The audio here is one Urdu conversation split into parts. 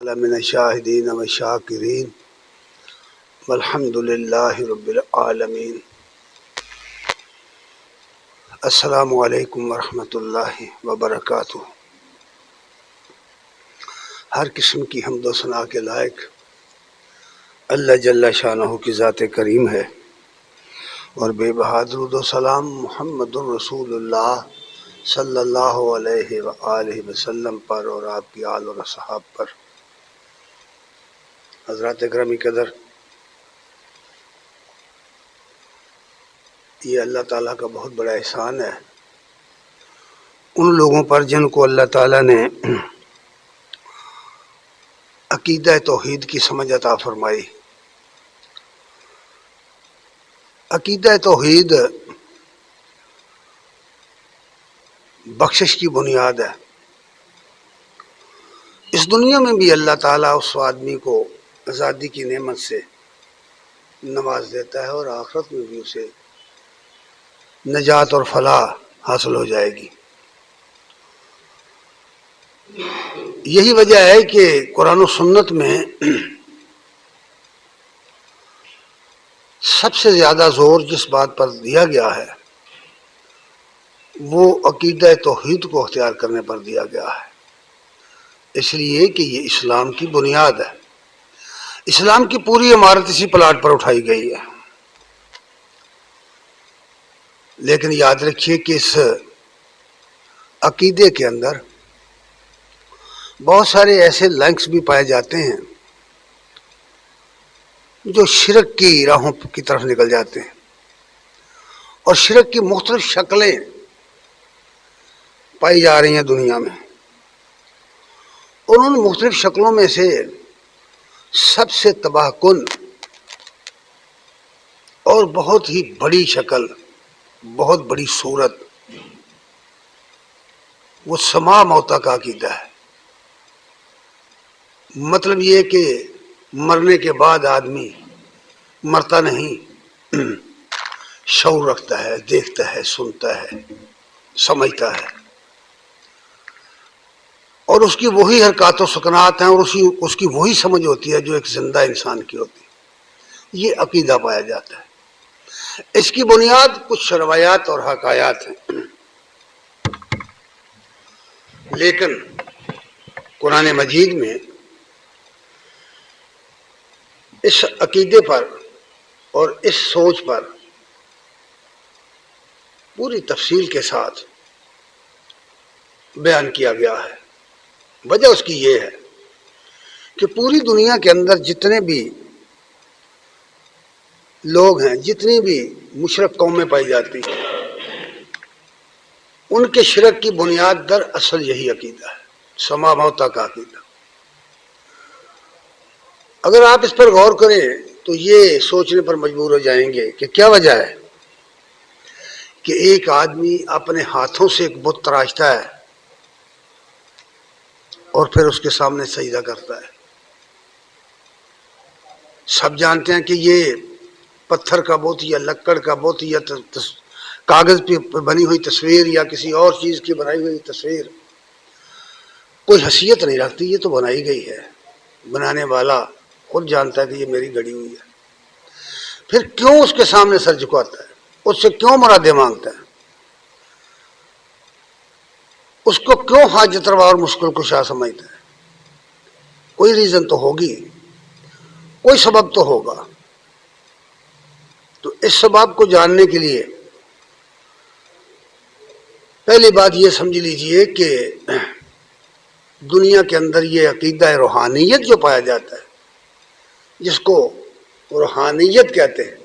لمن الشاہدین والشاکرین والحمد للہ رب العالمین۔ السلام علیکم ورحمۃ اللہ وبرکاتہ۔ ہر قسم کی حمد و ثنا کے لائق اللہ جل شانہ کی ذات کریم ہے، اور بے بہا درود و سلام محمد الرسول اللہ صلی اللہ علیہ وآلہ وسلم پر اور آپ کی آل اور اصحاب پر۔ حضرات اکرامی قدر، یہ اللہ تعالیٰ کا بہت بڑا احسان ہے ان لوگوں پر جن کو اللہ تعالیٰ نے عقیدہ توحید کی سمجھ عطا فرمائی۔ عقیدہ توحید بخشش کی بنیاد ہے۔ اس دنیا میں بھی اللہ تعالیٰ اس آدمی کو آزادی کی نعمت سے نواز دیتا ہے، اور آخرت میں بھی اسے نجات اور فلاح حاصل ہو جائے گی۔ یہی وجہ ہے کہ قرآن و سنت میں سب سے زیادہ زور جس بات پر دیا گیا ہے وہ عقیدہ توحید کو اختیار کرنے پر دیا گیا ہے، اس لیے کہ یہ اسلام کی بنیاد ہے۔ اسلام کی پوری عمارت اسی پلاٹ پر اٹھائی گئی ہے۔ لیکن یاد رکھیے کہ اس عقیدے کے اندر بہت سارے ایسے لنکس بھی پائے جاتے ہیں جو شرک کی راہوں کی طرف نکل جاتے ہیں، اور شرک کی مختلف شکلیں پائی جا رہی ہیں دنیا میں۔ اور ان مختلف شکلوں میں سے سب سے تباہ کن اور بہت ہی بڑی شکل، بہت بڑی صورت، وہ سما موتا کا عقیدہ ہے۔ مطلب یہ کہ مرنے کے بعد آدمی مرتا نہیں، شعور رکھتا ہے، دیکھتا ہے، سنتا ہے، سمجھتا ہے، اور اس کی وہی حرکات و سکنات ہیں، اور اس کی وہی سمجھ ہوتی ہے جو ایک زندہ انسان کی ہوتی ہے۔ یہ عقیدہ پایا جاتا ہے۔ اس کی بنیاد کچھ روایات اور حکایات ہیں، لیکن قرآن مجید میں اس عقیدے پر اور اس سوچ پر پوری تفصیل کے ساتھ بیان کیا گیا ہے۔ وجہ اس کی یہ ہے کہ پوری دنیا کے اندر جتنے بھی لوگ ہیں، جتنی بھی مشرک قومیں پائی جاتی ہیں، ان کے شرک کی بنیاد در اصل یہی عقیدہ ہے، سما موتا کا عقیدہ۔ اگر آپ اس پر غور کریں تو یہ سوچنے پر مجبور ہو جائیں گے کہ کیا وجہ ہے کہ ایک آدمی اپنے ہاتھوں سے ایک بت تراشتا ہے اور پھر اس کے سامنے سجدہ کرتا ہے۔ سب جانتے ہیں کہ یہ پتھر کا بت یا لکڑ کا بت یا کاغذ پہ بنی ہوئی تصویر یا کسی اور چیز کی بنائی ہوئی تصویر کوئی حیثیت نہیں رکھتی، یہ تو بنائی گئی ہے۔ بنانے والا خود جانتا ہے کہ یہ میری گڑی ہوئی ہے، پھر کیوں اس کے سامنے سر جھکاتا ہے، اس سے کیوں مرادیں مانگتا ہے، اس کو کیوں حاجت روا اور مشکل کشا سمجھتا ہے؟ کوئی ریزن تو ہوگی، کوئی سبب تو ہوگا۔ تو اس سبب کو جاننے کے لیے پہلی بات یہ سمجھ لیجئے کہ دنیا کے اندر یہ عقیدہ روحانیت جو پایا جاتا ہے، جس کو روحانیت کہتے ہیں،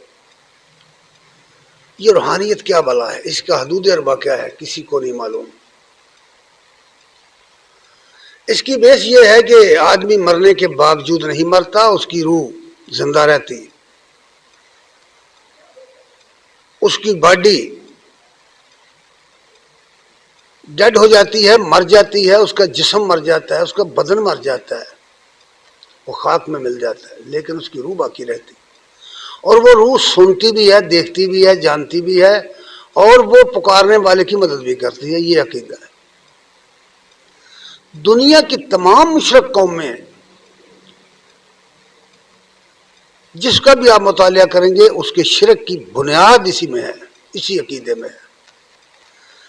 یہ روحانیت کیا بلا ہے، اس کا حدود اربا کیا ہے، کسی کو نہیں معلوم۔ اس کی بیس یہ ہے کہ آدمی مرنے کے باوجود نہیں مرتا، اس کی روح زندہ رہتی، اس کی باڈی ڈیڈ ہو جاتی ہے، مر جاتی ہے، اس کا جسم مر جاتا ہے، اس کا بدن مر جاتا ہے، وہ خاک میں مل جاتا ہے، لیکن اس کی روح باقی رہتی، اور وہ روح سنتی بھی ہے، دیکھتی بھی ہے، جانتی بھی ہے، اور وہ پکارنے والے کی مدد بھی کرتی ہے۔ یہ عقیدہ ہے۔ دنیا کی تمام مشرک قومیں جس کا بھی آپ مطالعہ کریں گے اس کے شرک کی بنیاد اسی میں ہے، اسی عقیدے میں ہے۔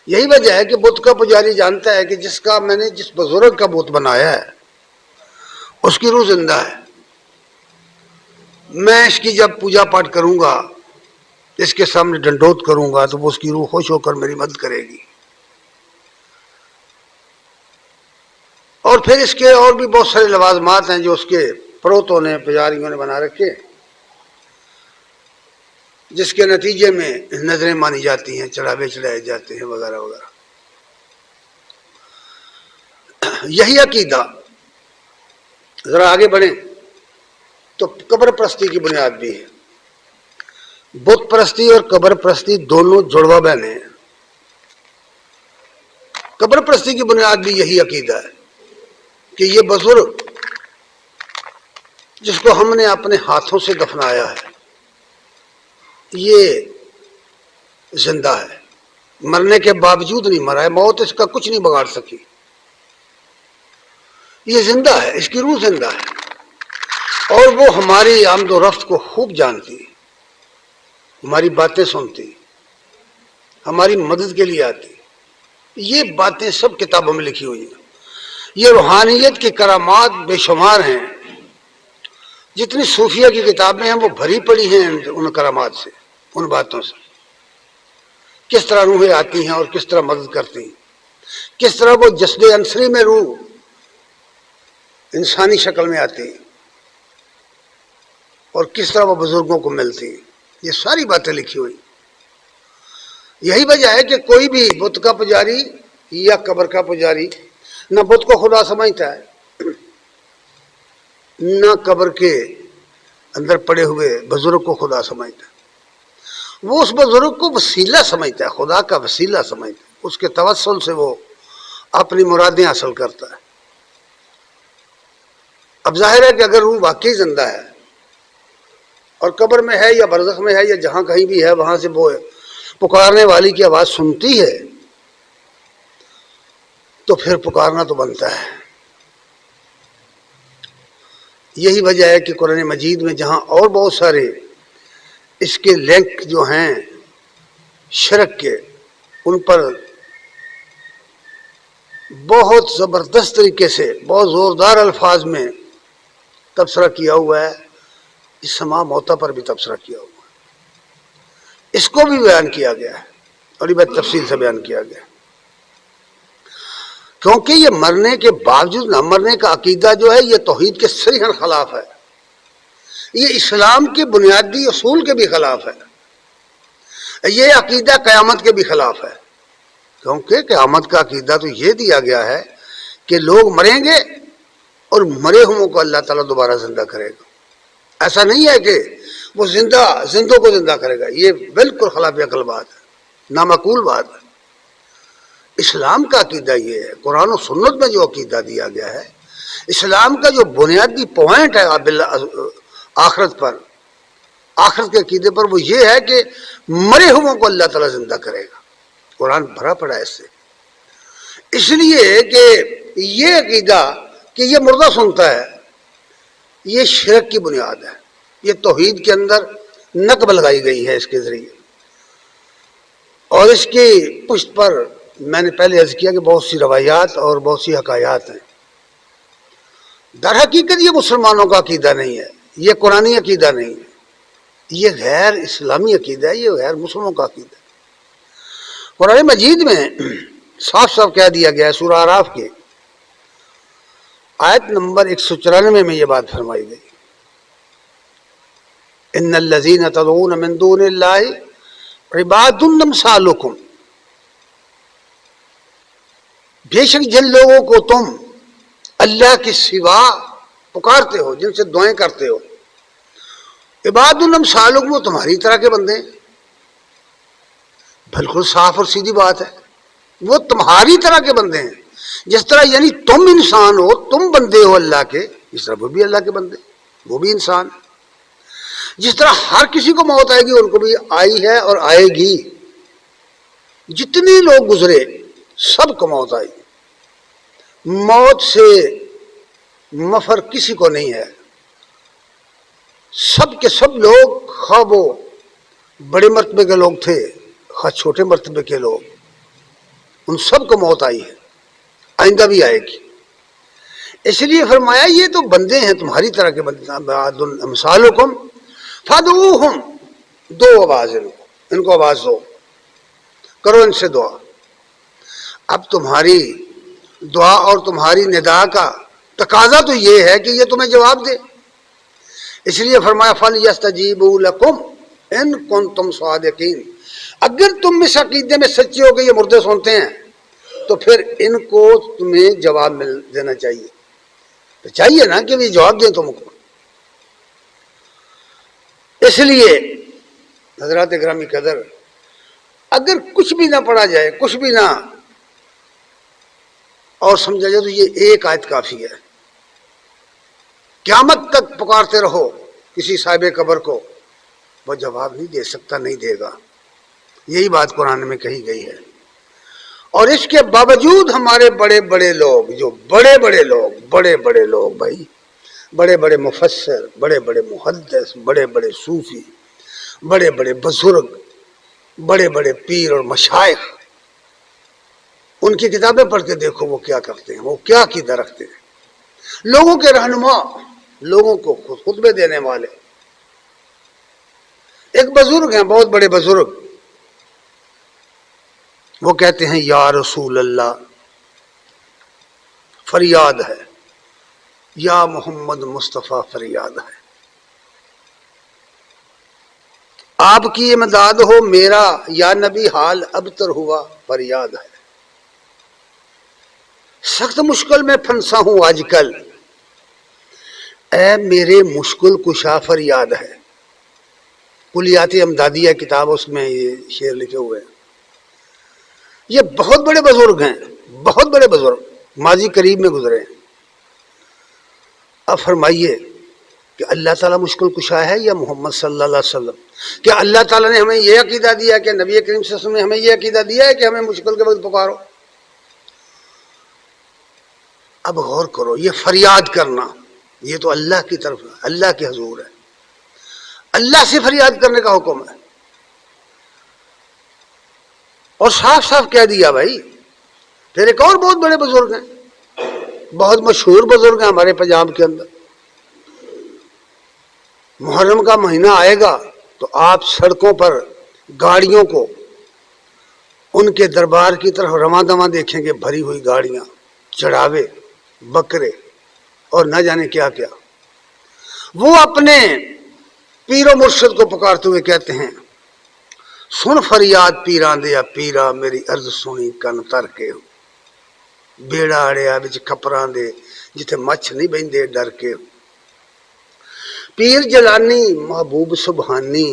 یہی وجہ ہے کہ بت کا پجاری جانتا ہے کہ میں نے جس بزرگ کا بت بنایا ہے اس کی روح زندہ ہے، میں اس کی جب پوجا پاٹ کروں گا، اس کے سامنے ڈنڈوت کروں گا تو وہ اس کی روح خوش ہو کر میری مدد کرے گی۔ اور پھر اس کے اور بھی بہت سارے لوازمات ہیں جو اس کے پروتوں نے، پجاریوں نے بنا رکھے، جس کے نتیجے میں نظریں مانی جاتی ہیں، چڑھاوے چڑھائے جاتے ہیں، وغیرہ وغیرہ۔ یہی عقیدہ ذرا آگے بڑھیں تو قبر پرستی کی بنیاد بھی ہے۔ بت پرستی اور قبر پرستی دونوں جڑواں بہنیں ہیں۔ قبر پرستی کی بنیاد بھی یہی عقیدہ ہے کہ یہ بزرگ جس کو ہم نے اپنے ہاتھوں سے دفنایا ہے یہ زندہ ہے، مرنے کے باوجود نہیں مرا ہے، موت اس کا کچھ نہیں بگاڑ سکی، یہ زندہ ہے، اس کی روح زندہ ہے، اور وہ ہماری آمد و رفت کو خوب جانتی، ہماری باتیں سنتی، ہماری مدد کے لیے آتی۔ یہ باتیں سب کتابوں میں لکھی ہوئی ہیں۔ یہ روحانیت کی کرامات بے شمار ہیں، جتنی صوفیہ کی کتابیں ہیں وہ بھری پڑی ہیں ان کرامات سے، ان باتوں سے، کس طرح روحیں آتی ہیں اور کس طرح مدد کرتی ہیں، کس طرح وہ جسد انصری میں روح انسانی شکل میں آتی ہے اور کس طرح وہ بزرگوں کو ملتی ہے، یہ ساری باتیں لکھی ہوئی۔ یہی وجہ ہے کہ کوئی بھی بت کا پجاری یا قبر کا پجاری نہ بت کو خدا سمجھتا ہے، نہ قبر کے اندر پڑے ہوئے بزرگ کو خدا سمجھتا ہے، وہ اس بزرگ کو وسیلہ سمجھتا ہے، خدا کا وسیلہ سمجھتا ہے، اس کے توسل سے وہ اپنی مرادیں حاصل کرتا ہے۔ اب ظاہر ہے کہ اگر روح واقعی زندہ ہے اور قبر میں ہے یا برزخ میں ہے یا جہاں کہیں بھی ہے وہاں سے وہ پکارنے والی کی آواز سنتی ہے تو پھر پکارنا تو بنتا ہے۔ یہی وجہ ہے کہ قرآن مجید میں جہاں اور بہت سارے اس کے لنک جو ہیں شرک کے، ان پر بہت زبردست طریقے سے، بہت زوردار الفاظ میں تبصرہ کیا ہوا ہے، اس سما موتا پر بھی تبصرہ کیا ہوا ہے، اس کو بھی بیان کیا گیا ہے اور یہ بات تفصیل سے بیان کیا گیا ہے، کیونکہ یہ مرنے کے باوجود نہ مرنے کا عقیدہ جو ہے یہ توحید کے صریحاً خلاف ہے، یہ اسلام کے بنیادی اصول کے بھی خلاف ہے، یہ عقیدہ قیامت کے بھی خلاف ہے، کیونکہ قیامت کا عقیدہ تو یہ دیا گیا ہے کہ لوگ مریں گے اور مرے ہوں کو اللہ تعالیٰ دوبارہ زندہ کرے گا۔ ایسا نہیں ہے کہ وہ زندوں کو زندہ کرے گا، یہ بالکل خلاف عقل بات ہے، نامعقول بات ہے۔ اسلام کا عقیدہ یہ ہے، قرآن و سنت میں جو عقیدہ دیا گیا ہے، اسلام کا جو بنیادی پوائنٹ ہے آخرت پر، آخرت کے عقیدے پر، وہ یہ ہے کہ مرے ہوں کو اللہ تعالیٰ زندہ کرے گا۔ قرآن بھرا پڑا ہے اس سے، اس لیے کہ یہ عقیدہ کہ یہ مردہ سنتا ہے یہ شرک کی بنیاد ہے، یہ توحید کے اندر نقب لگائی گئی ہے اس کے ذریعے، اور اس کی پشت پر میں نے پہلے عرض کیا کہ بہت سی روایات اور بہت سی حکایات ہیں۔ در حقیقت یہ مسلمانوں کا عقیدہ نہیں ہے، یہ قرآنی عقیدہ نہیں ہے، یہ غیر اسلامی عقیدہ ہے، یہ غیر مسلموں کا عقیدہ ہے۔ قرآن مجید میں صاف صاف کہہ دیا گیا ہے، سورہ اعراف کے آیت نمبر 194 میں یہ بات فرمائی گئی، ان الذین تدعون من دون اللہ عباد امثالکم، بے شک جن لوگوں کو تم اللہ کے سوا پکارتے ہو، جن سے دعائیں کرتے ہو، عباد امثالکم، وہ تمہاری طرح کے بندے ہیں، بالکل صاف اور سیدھی بات ہے، وہ تمہاری طرح کے بندے ہیں، جس طرح یعنی تم انسان ہو، تم بندے ہو اللہ کے، اس طرح وہ بھی اللہ کے بندے، وہ بھی انسان، جس طرح ہر کسی کو موت آئے گی ان کو بھی آئی ہے اور آئے گی، جتنے لوگ گزرے سب کو موت آئی، موت سے مفر کسی کو نہیں ہے، سب کے سب لوگ، خواہ وہ بڑے مرتبے کے لوگ تھے خواہ چھوٹے مرتبے کے لوگ، ان سب کو موت آئی ہے، آئندہ بھی آئے گی۔ اس لیے فرمایا یہ تو بندے ہیں تمہاری طرح کے بندے، امثالکم فادعوہم، دو آواز ان کو آواز دو، کرو ان سے دعا۔ اب تمہاری دعا اور تمہاری ندا کا تقاضا تو یہ ہے کہ یہ تمہیں جواب دے، اس لیے فرمایا فَلْيَسْتَجِيبُوا لَكُمْ إِن كُنتُمْ صَادِقِينَ، اگر تم اس عقیدے میں سچے ہو کہ یہ مردے سنتے ہیں تو پھر ان کو تمہیں جواب مل دینا چاہیے، تو چاہیے نا کہ وہ جواب دیں تم کو۔ اس لیے حضرات گرامی قدر، اگر کچھ بھی نہ پڑھا جائے، کچھ بھی نہ اور سمجھا جائے، تو یہ ایک آیت کافی ہے۔ قیامت تک پکارتے رہو کسی صاحب قبر کو، وہ جواب نہیں دے سکتا، نہیں دے گا، یہی بات قرآن میں کہی گئی ہے۔ اور اس کے باوجود ہمارے بڑے بڑے لوگ، جو بڑے بڑے لوگ بھائی، بڑے بڑے مفسر، بڑے بڑے محدث، بڑے بڑے صوفی، بڑے بڑے بزرگ، بڑے بڑے پیر اور مشائخ، ان کی کتابیں پڑھ کے دیکھو وہ کیا کرتے ہیں، وہ کیا عقیدہ رکھتے ہیں۔ لوگوں کے رہنما، لوگوں کو خطبے دینے والے، ایک بزرگ ہیں، بہت بڑے بزرگ، وہ کہتے ہیں یا رسول اللہ، فریاد ہے، یا محمد مصطفیٰ فریاد ہے، آپ کی امداد ہو، میرا یا نبی حال ابتر ہوا فریاد ہے، سخت مشکل میں پھنسا ہوں آج کل، اے میرے مشکل کشا فریاد ہے۔ کلیات امدادیہ کتاب، اس میں یہ شعر لکھے ہوئے ہیں۔ یہ بہت بڑے بزرگ ہیں، بہت بڑے بزرگ، ماضی قریب میں گزرے ہیں۔ اب فرمائیے کہ اللہ تعالیٰ مشکل کشا ہے یا محمد صلی اللہ علیہ وسلم؟ کیا اللہ تعالیٰ نے ہمیں یہ عقیدہ دیا کہ نبی کریم صلی اللہ علیہ وسلم نے ہمیں یہ عقیدہ دیا ہے کہ ہمیں مشکل کے وقت پکارو؟ اب غور کرو، یہ فریاد کرنا یہ تو اللہ کی طرف، اللہ کے حضور ہے، اللہ سے فریاد کرنے کا حکم ہے۔ اور صاف صاف کہہ دیا بھائی۔ پھر ایک اور بہت بڑے بزرگ ہیں، بہت مشہور بزرگ ہیں ہمارے پنجاب کے اندر، محرم کا مہینہ آئے گا تو آپ سڑکوں پر گاڑیوں کو ان کے دربار کی طرف رواں دواں دیکھیں گے، بھری ہوئی گاڑیاں، چڑھاوے، بکرے اور نہ جانے کیا کیا۔ وہ اپنے پیر و مرشد کو پکارتے ہوئے کہتے ہیں، سن فریاد پیراں دیا پیرا، میری عرض سنی کن تر کے ہو، بیڑا اڑیا وچ کھپراں دے، جتھے مچھ نہیں بہندے ڈر کے ہو، پیر جلانی محبوب سبحانی،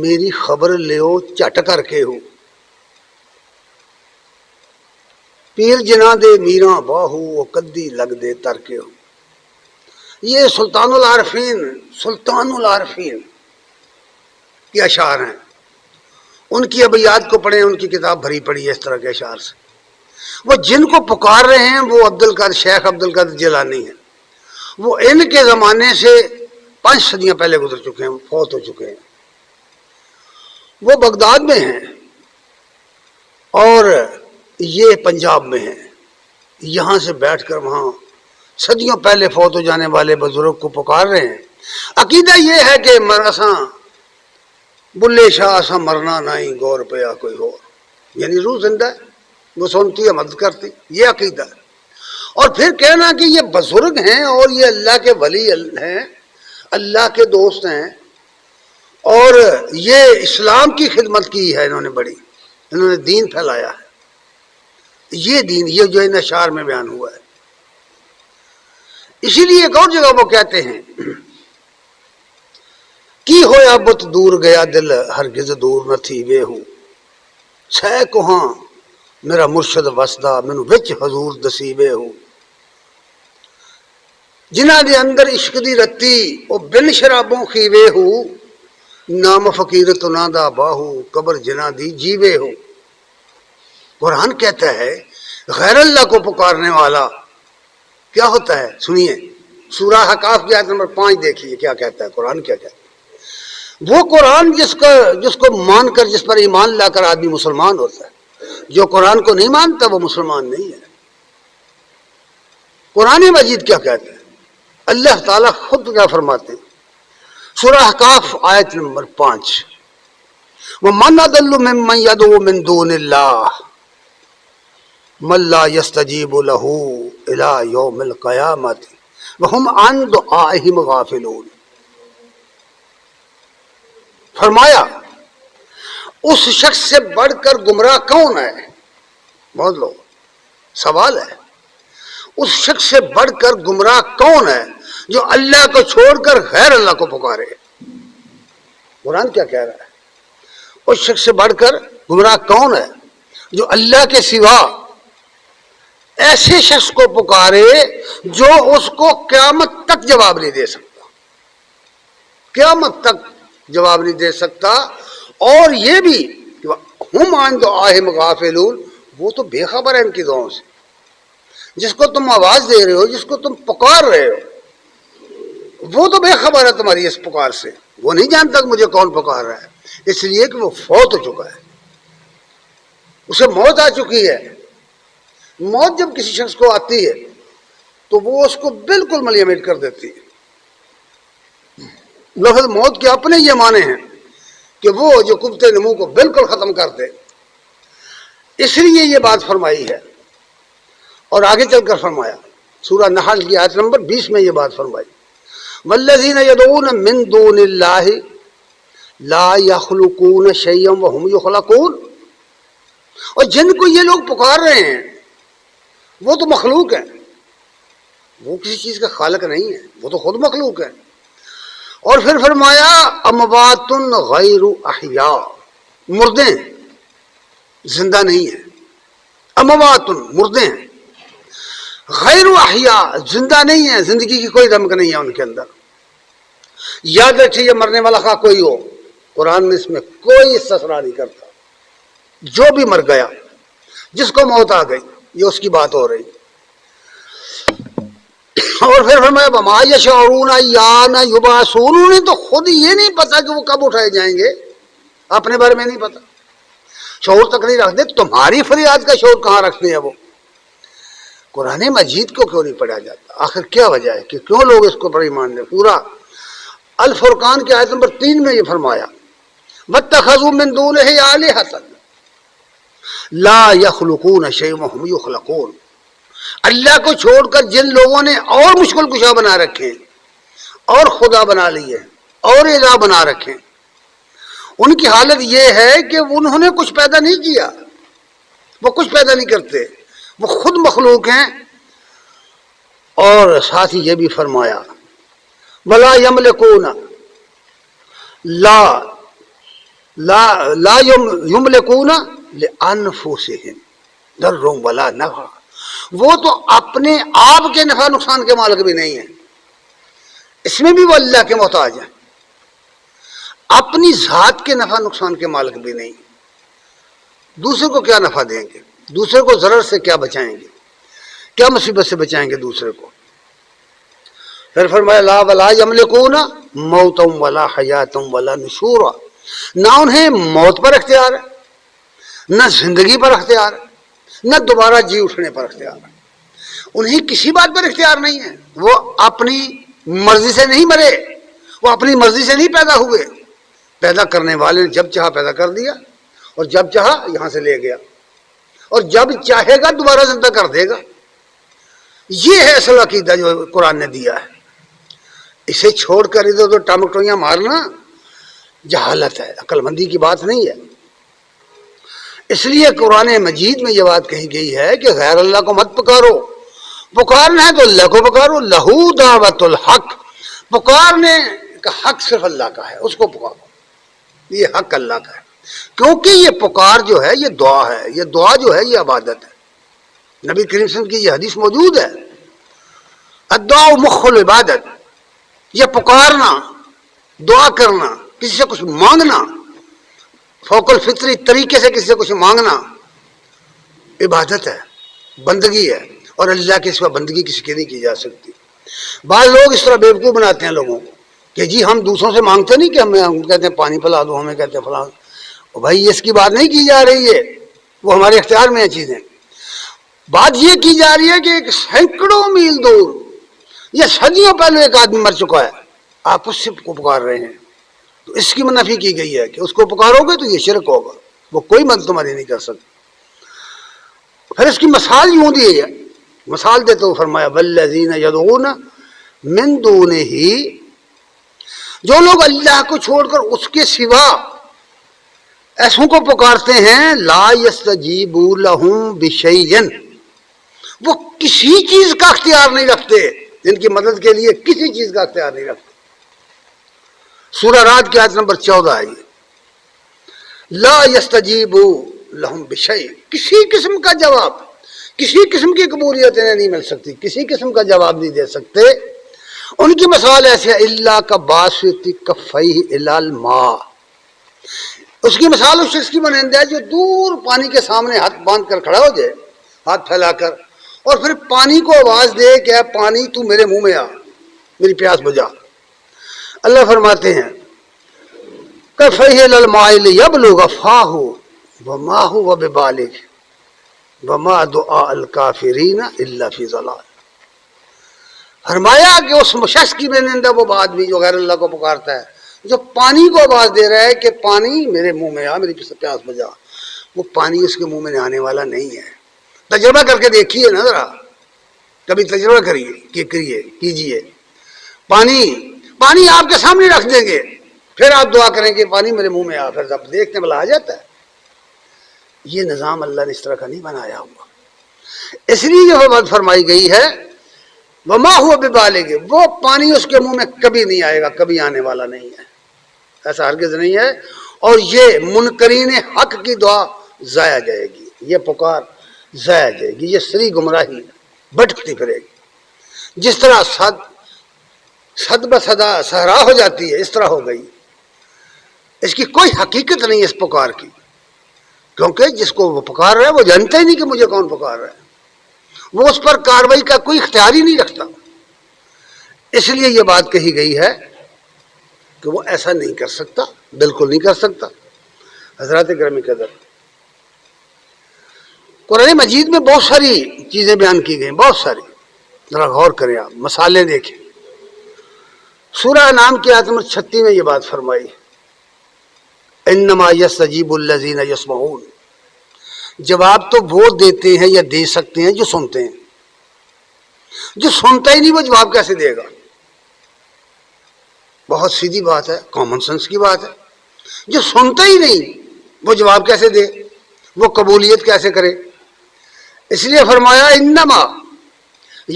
میری خبر لیو چٹ کر کے ہو، پیر جنا دے میراں باہو، وہ کدی لگ دے تر کے ہو۔ یہ سلطان العارفین کے اشعار ہیں، ان کی ابیات کو پڑھیں، ان کی کتاب بھری پڑی ہے اس طرح کے اشعار سے۔ وہ جن کو پکار رہے ہیں وہ شیخ عبد القادر جیلانی ہیں، وہ ان کے زمانے سے 5 صدیاں پہلے گزر چکے ہیں، فوت ہو چکے ہیں۔ وہ بغداد میں ہیں اور یہ پنجاب میں ہیں، یہاں سے بیٹھ کر وہاں صدیوں پہلے فوت ہو جانے والے بزرگ کو پکار رہے ہیں۔ عقیدہ یہ ہے کہ مرساں بلے شاہ اساں مرنا نہیں، غور پیا کوئی اور، یعنی روح زندہ ہے، وہ سنتی ہے، مدد کرتی، یہ عقیدہ ہے۔ اور پھر کہنا کہ یہ بزرگ ہیں اور یہ اللہ کے ولی ہیں، اللہ کے دوست ہیں، اور یہ اسلام کی خدمت کی ہے انہوں نے بڑی، انہوں نے دین پھیلایا ہے، یہ دین یہ جو ان اشعار میں بیان ہوا ہے۔ اسی لیے ایک اور جگہ وہ کہتے ہیں، کی ہویا بت دور گیا دل ہرگز دور نہ تھی وے ہوں، سہ کوہاں میرا مرشد وسدا مینوں وچ حضور دسی وے ہوں، جنہ دے اندر عشق دی رتی او بن شرابوں خیوے ہو، نام فقیرت نہ دا باہو قبر جنہ دی جیوے ہو۔ قرآن کہتا ہے غیر اللہ کو پکارنے والا کیا ہوتا ہے، سنیے، سورہ احقاف کی آیت نمبر 5 دیکھیے کیا کہتا ہے قرآن، کیا کہتا ہے وہ قرآن جس کو مان کر، جس پر ایمان لا کر آدمی مسلمان ہوتا ہے۔ جو قرآن کو نہیں مانتا وہ مسلمان نہیں ہے۔ قرآن مجید کیا کہتا ہے؟ اللہ تعالیٰ خود کیا فرماتے ہیں؟ سورہ احقاف آیت نمبر 5، وَمَنْ أَضَلُّ مِمَّنْ يَدْعُو مِن دُونِ اللَّهِ مَن لَّا يَسْتَجِيبُ لَهُ إِلَىٰ يَوْمِ الْقِيَامَةِ وَهُمْ عَن دُعَائِهِمْ غَافِلُونَ۔ فرمایا اس شخص سے بڑھ کر گمراہ کون ہے؟ بہت لوگ سوال ہے، اس شخص سے بڑھ کر گمراہ کون ہے جو اللہ کو چھوڑ کر غیر اللہ کو پکارے؟ قرآن کیا کہہ رہا ہے؟ اس شخص سے بڑھ کر گمراہ کون ہے جو اللہ کے سوا ایسے شخص کو پکارے جو اس کو قیامت تک جواب نہیں دے سکتا، قیامت تک جواب نہیں دے سکتا۔ اور یہ بھی ہم عن دعائہم غافلون، وہ تو بے خبر ہے ان کی دعاؤں سے۔ جس کو تم آواز دے رہے ہو، جس کو تم پکار رہے ہو، وہ تو بے خبر ہے تمہاری اس پکار سے، وہ نہیں جانتا کہ مجھے کون پکار رہا ہے، اس لیے کہ وہ فوت ہو چکا ہے، اسے موت آ چکی ہے۔ موت جب کسی شخص کو آتی ہے تو وہ اس کو بالکل ملیمیٹ کر دیتی ہے۔ لفظ موت کے اپنے یہ معنی ہیں کہ وہ جو کبتے نمو کو بالکل ختم کر دے، اس لیے یہ بات فرمائی ہے۔ اور آگے چل کر فرمایا سورہ نحل کی آیت نمبر 20 میں یہ بات فرمائی، والذین یدعون من دون اللہ لا یخلقون شیئا وہم یخلقون، اور جن کو یہ لوگ پکار رہے ہیں وہ تو مخلوق ہیں، وہ کسی چیز کا خالق نہیں ہے، وہ تو خود مخلوق ہے۔ اور پھر فرمایا اموات غیر احیاء، مردے ہیں، زندہ نہیں ہیں، اموات مردے ہیں، غیر احیاء زندہ نہیں ہیں، زندگی کی کوئی رمق نہیں ہے ان کے اندر۔ یاد رکھیے یہ مرنے والا خواہ کوئی ہو، قرآن میں اس میں کوئی استثناء نہیں کرتا، جو بھی مر گیا، جس کو موت آ گئی، یہ اس کی بات ہو رہی۔ اور پھر فرمایا وما یشعرون ایان یبعثون، انہیں تو خود یہ نہیں پتا کہ وہ کب اٹھائے جائیں گے، اپنے بارے میں نہیں پتا، شعور تک نہیں رکھتے، تمہاری فریاد کا شعور کہاں رکھتے ہیں وہ؟ قرآن مجید کو کیوں نہیں پڑھا جاتا؟ آخر کیا وجہ ہے کہ کیوں لوگ اس کو پر ایمان لیں؟ پورا الفرقان کی آیت نمبر 3 میں یہ فرمایا واتخذوا من دونہ آلہۃ لا یخلقون شیئا وہم یخلقون، اللہ کو چھوڑ کر جن لوگوں نے اور مشکل کشا بنا رکھے، اور خدا بنا لیے، اور الہ بنا رکھے، ان کی حالت یہ ہے کہ انہوں نے کچھ پیدا نہیں کیا، وہ کچھ پیدا نہیں کرتے، وہ خود مخلوق ہیں۔ اور ساتھ ہی یہ بھی فرمایا ولا یملکون لا یملکون لانفسہم ضرا ولا نفع، وہ تو اپنے آپ کے نفع نقصان کے مالک بھی نہیں ہیں، اس میں بھی وہ اللہ کے محتاج ہیں، اپنی ذات کے نفع نقصان کے مالک بھی نہیں، دوسرے کو کیا نفع دیں گے، دوسرے کو ضرر سے کیا بچائیں گے، کیا مصیبت سے بچائیں گے دوسرے کو۔ پھر فرمایا لا ولا یملکون موتا ولا حیاتا ولا نشورا، نہ انہیں موت پر اختیار ہے، نہ زندگی پر اختیار ہے، نہ دوبارہ جی اٹھنے پر اختیار ہے، انہیں کسی بات پر اختیار نہیں ہے، وہ اپنی مرضی سے نہیں مرے، وہ اپنی مرضی سے نہیں پیدا ہوئے، پیدا کرنے والے نے جب چاہا پیدا کر دیا، اور جب چاہا یہاں سے لے گیا، اور جب چاہے گا دوبارہ زندہ کر دے گا۔ یہ ہے اصل عقیدہ جو قرآن نے دیا ہے، اسے چھوڑ کر ادھر ادھر ٹامکٹویاں مارنا جہالت ہے، عقل مندی کی بات نہیں ہے۔ اس لیے قرآن مجید میں یہ بات کہی گئی ہے کہ غیر اللہ کو مت پکارو، پکارنا ہے تو اللہ کو پکارو، لہو دعوت الحق، پکارنے کا حق صرف اللہ کا ہے، اس کو پکارو، یہ حق اللہ کا ہے، کیونکہ یہ پکار جو ہے یہ دعا ہے، یہ دعا جو ہے یہ عبادت ہے۔ نبی کریم صلی اللہ علیہ وسلم کی یہ حدیث موجود ہے الدعاء مخ العبادت، یہ پکارنا، دعا کرنا، کسی سے کچھ مانگنا، فوق الفطری طریقے سے کسی سے کچھ مانگنا عبادت ہے، بندگی ہے، اور اللہ کے سوا بندگی کسی کی نہیں کی جا سکتی۔ بعض لوگ اس طرح بیوقوف بناتے ہیں لوگوں کو کہ جی ہم دوسروں سے مانگتے نہیں کہ ہم کہتے ہیں پانی پلا دو، ہمیں کہتے ہیں فلاں. بھائی اس کی بات نہیں کی جا رہی ہے، وہ ہمارے اختیار میں ہیں چیزیں. بات یہ کی جا رہی ہے کہ ایک سینکڑوں میل دور یا صدیوں پہلے ایک آدمی مر چکا ہے، آپ اس سے کو پکار رہے ہیں، تو اس کی منافی کی گئی ہے کہ اس کو پکارو گے تو یہ شرک ہوگا، وہ کوئی مدد تمہاری نہیں کر سکتا. پھر اس کی مثال یوں دی ہے، مثال دیتے ہوئے فرمایا والذین یدعون من دونہ، جو لوگ اللہ کو چھوڑ کر اس کے سوا ایسوں کو پکارتے ہیں، لا یستجیبوا لہم بشیء، وہ کسی چیز کا اختیار نہیں رکھتے، ان کی مدد کے لیے کسی چیز کا اختیار نہیں رکھتے. سورہ رعد کی آیت نمبر 14 ہے یہ. لا یستجیبوا لہم بشیء، کسی قسم کا جواب، کسی قسم کی قبولیت انہیں نہیں مل سکتی، کسی قسم کا جواب نہیں دے سکتے. ان کی مثال ایسے ہے اللہ کا باسط کفیہ الی الماء، اس کی مثال اس شخص کی مانند ہے جو دور پانی کے سامنے ہاتھ باندھ کر کھڑا ہو جائے، ہاتھ پھیلا کر، اور پھر پانی کو آواز دے کہ اے پانی تو میرے منہ میں آ، میری پیاس بجھا. اللہ فرماتے ہیں کفیہ الی الماء لیبلغ فاہ وما هو ببالغ وما دعاء الکافرین الا فی ضلال. فرمایا کہ اس شخص کی مانند ہے وہ آدمی جو غیر اللہ کو پکارتا ہے، جو پانی کو آواز دے رہا ہے کہ پانی میرے منہ میں آ، میری پیاس بجھا. وہ پانی اس کے منہ میں آنے والا نہیں ہے. تجربہ کر کے دیکھیے نا ذرا، کبھی تجربہ کیجیے. پانی آپ کے سامنے رکھ دیں گے، پھر آپ دعا کریں کہ پانی میرے منہ میں آ، پھر جب دیکھنے والا آ جاتا ہے. یہ نظام اللہ نے اس طرح کا نہیں بنایا ہوا. اس لیے یہ بات فرمائی گئی ہے وما ہوا ببالغ، وہ پانی اس کے منہ میں کبھی نہیں آئے گا، کبھی آنے والا نہیں ہے، ایسا ہرگز نہیں ہے. اور یہ منکرین حق کی دعا ضائع جائے گی، یہ پکار ضائع جائے گی، یہ سری گمراہی بھٹکتی پھرے گی. جس طرح صد بصدا صحرا ہو جاتی ہے، اس طرح ہو گئی. اس کی کوئی حقیقت نہیں اس پکار کی، کیونکہ جس کو وہ پکار رہا ہے وہ جانتا ہی نہیں کہ مجھے کون پکار رہا ہے، وہ اس پر کاروائی کا کوئی اختیار ہی نہیں رکھتا. اس لیے یہ بات کہی گئی ہے کہ وہ ایسا نہیں کر سکتا، بالکل نہیں کر سکتا. حضرات گرامی قدر، قرآن مجید میں بہت ساری چیزیں بیان کی گئی، بہت ساری، ذرا غور کریں آپ، مثالیں دیکھیں. سورہ انعام کی آیت نمبر 36 میں یہ بات فرمائی انما یستجیب الذین یسمعون، جواب تو وہ دیتے ہیں یا دے سکتے ہیں جو سنتے ہیں. جو سنتا ہی نہیں وہ جواب کیسے دے گا؟ بہت سیدھی بات ہے، کامن سینس کی بات ہے. جو سنتا ہی نہیں وہ جواب کیسے دے، وہ قبولیت کیسے کرے؟ اس لیے فرمایا انما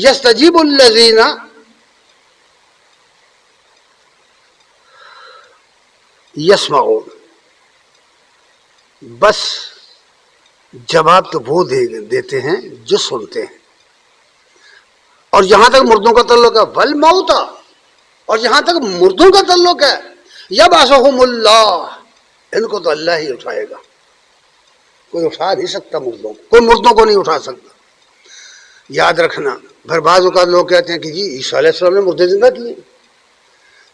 یستجیب الذین یسمعون، بس جواب تو وہ دیتے ہیں جو سنتے ہیں. اور جہاں تک مردوں کا تعلق ہے والموتى، اور جہاں تک مردوں کا تعلق ہے یبعثھم اللہ، ان کو تو اللہ ہی اٹھائے گا. کوئی اٹھا نہیں سکتا مردوں کو، کوئی مردوں کو نہیں اٹھا سکتا. یاد رکھنا. پھر بعض اوقات لوگ کہتے ہیں کہ جی عیسیٰ علیہ السلام نے مردے زندہ کیے،